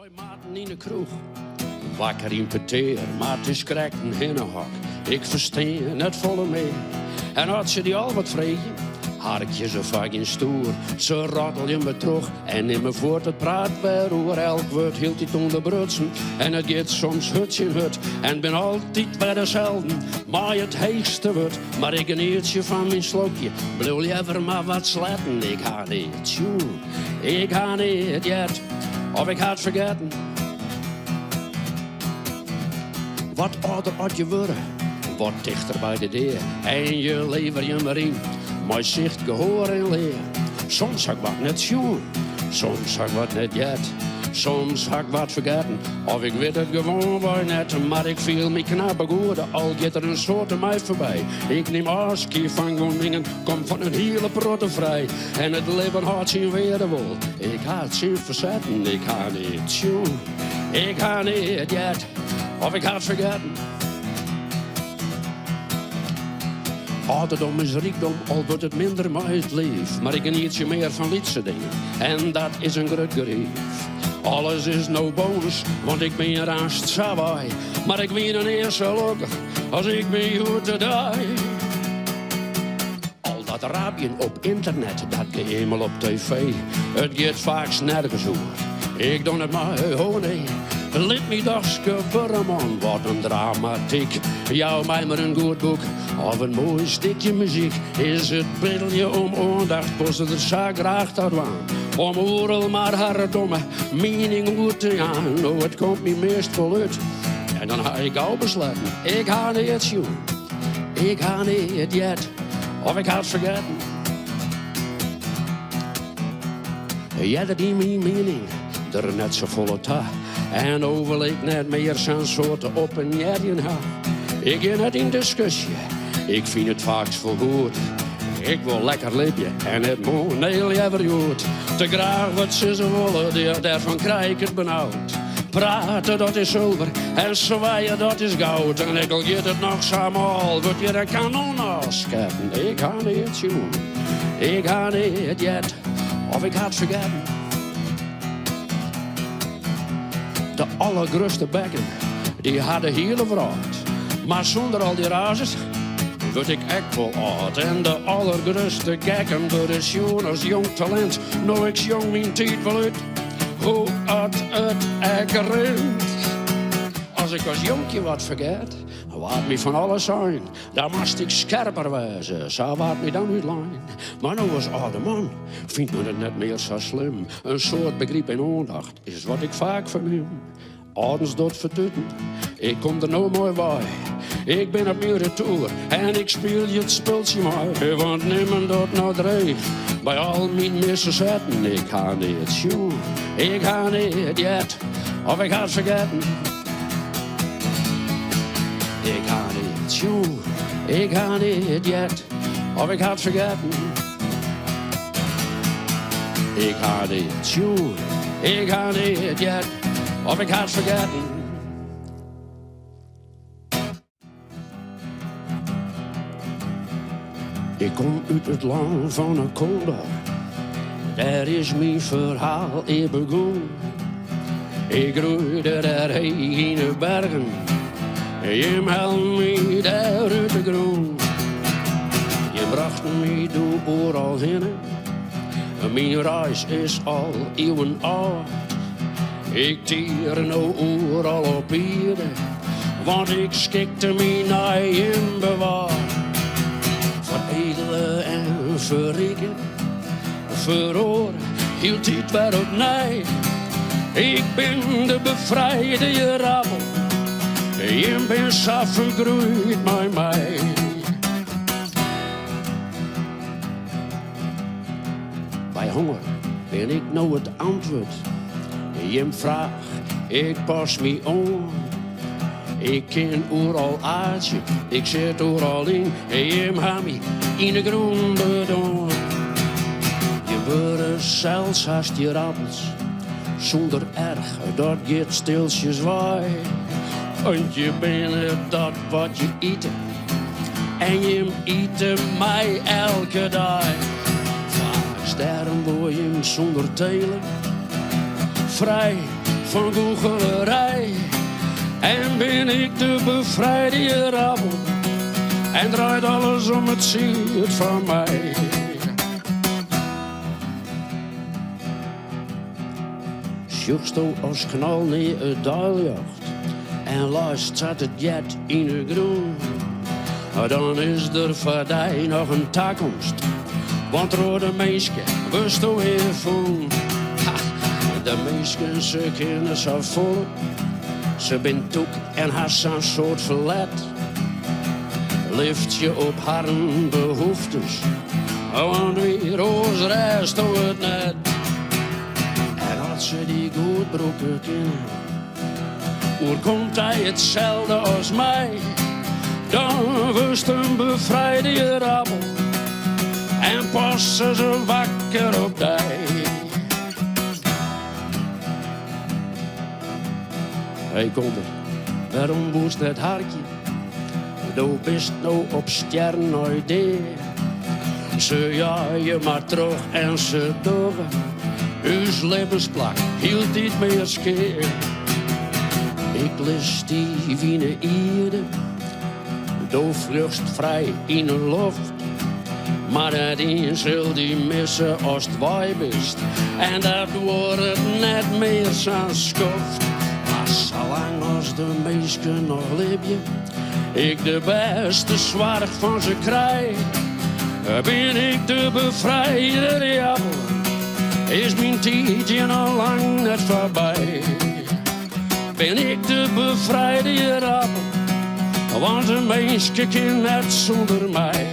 Mooi maten in de kroeg, wakker in peteer, maar het is krekt een hinnenhak. Ik versteen het volle mee. En had ze die al wat vregen, had ik je zo vaak in stoer. Ze ratel je me terug en in me voort het praat weer over elk woord hield hij onder brutsen. En het gaat soms hut in hut en ben altijd bij dezelfde. Maar het heegste wordt, maar ik geniet je van mijn slokje. Blul je even maar wat sletten, ik ga niet, tjoe. Ik ga niet, jet, of ik ga het vergeten. Wat ouder had je worden, wat dichter bij de deur. En je lever je maar in, maar zicht, gehoor en leer. Soms had ik wat net zien, soms had ik wat net jet. Soms had ik wat vergeten, of ik weet het gewoon wel net. Maar ik viel me knap goed, al gaat er een soort mij voorbij. Ik neem afscheid van Groningen, kom van een hele protte vrij. En het leven had zijn weerwol, ik ga het zien verzetten. Ik ga niet zien, ik ga niet jet, of ik ga het vergeten. Ouderdom is rijkdom, al wordt het minder, maar het lief. Maar ik geniet je meer van lietse dingen, en dat is een groot gerief. Alles is no bonus, want ik ben hier aan het saai. Maar ik ben een eerst zo gelukkig, als ik ben goed te die. Al dat rapje op internet, dat geëmel op tv. Het gaat vaak nergens over, ik doe het maar, oh nee. Liet me dagske voor man, wat een dramatiek. Jou mij maar een goed boek, of een mooi stukje muziek. Is het biddelje om aandacht, post het er zo graag dat waan. Om oorl maar haar domme mening goed te gaan. Oh, het komt me meest voluit. En dan ga ik al besluiten, ik ga niet zien. Ik ga niet jet, of ik ga het vergeten. Ja, dat is mijn mening, er net zo volle ta. En overleek net meer zijn soorten op een jerjen ha. Ik ga net in discussie, ik vind het vaak wel goed. Ik wil lekker leven en het moet heel even goed. Te graag wat ze willen, daarvan krijg ik het benauwd. Praten, dat is zilver, en zwaaien, dat is goud. En ik al gaat het nog samen, wordt je een kanon afscheppen. Ik ga niet zien, ik ga niet jet, of ik ga het vergeten. De allergrootste bekken, die hadden hele vracht. Maar zonder al die razes, word ik echt wel oud. En de allergrootste gekken, door de schoen als jong talent. Nou, ik jong mijn tijd wel uit, hoe het echt rent. Als ik als jonkje wat vergeet, wat me van alles zijn, dan moest ik scherper wezen, zo wat me dan niet lijn. Maar nou als oude man, vindt me het net meer zo slim. Een soort begrip en aandacht is wat ik vaak verneem. Oudens dat vertutten, ik kom er nou mooi bij. Ik ben op mijn retour en ik speel je het spultje maar. Want nemen dat nou dreig, bij al mijn misverzetten. Ik ga niet zien, ik ga niet jet, of ik ga het vergeten. Ik ga niet zien, ik ga niet jet, of ik ga het vergeten. Ik ga niet zien, ik ga niet jet, of ik ga het vergeten. Ik kom uit het land van een kolder, daar is mijn verhaal in begonnen. Ik groeide daar heen in de bergen, je haalt me daar uit de grond. Je bracht me door overal heen, mijn reis is al eeuwen oud. Ik tier nou overal op hier, want ik schikte me naar in bewaar. Veredelen en verrieken, verhoor, hield dit weer op nee. Ik ben de bevrijde je rabbel, je bent zo vergroeid bij mij. Bij honger ben ik nou het antwoord. Je vraagt, ik pas me om. Ik ken overal aardje, ik zit overal in. En je hebt me in de groen bedaan. Je wordt zelfs haast je rappels, zonder erg, dat gaat stiltjes waai. Want je bent dat wat je eet, en je eet mij elke dag. Vaak sterren word je zonder telen, vrij van goochelerij. En ben ik de bevrijde rabbel. En draait alles om het ziet van mij. Sjoegst als knal neer het daaljacht. En laatst zat het jet in de groen. Dan is er voor die nog een toekomst. Want rode meisje, wist je weer voelen. De meisken, ze kennen zo vol. Ze bent toek en haar zo'n soort verlet. Lift je op haar behoeftes. Want wie roos rest door het net. En als ze die goed broeken kennen. Hoe komt hij hetzelfde als mij? Dan wist een bevrijde rabbel. En passen ze wakker op die. Hey Konder, waarom woest het hartje? Du bist nou op sterrenidee. Ze ja je maar terug en ze door. Uw levensplak hield niet meer skeer. Ik lees die wiene ierde. Du vlucht vrij in de lucht. Maar het een zul die missen als het wij bist. En dat wordt het net meer zo'n schoft. Maar zolang als de meesten nog leven, ik de beste zwaard van ze krijg, ben ik de bevrijder, ja. Is mijn tijdje al lang net voorbij. Ben ik de bevrijder, ja. Want de meesten kan net zonder mij.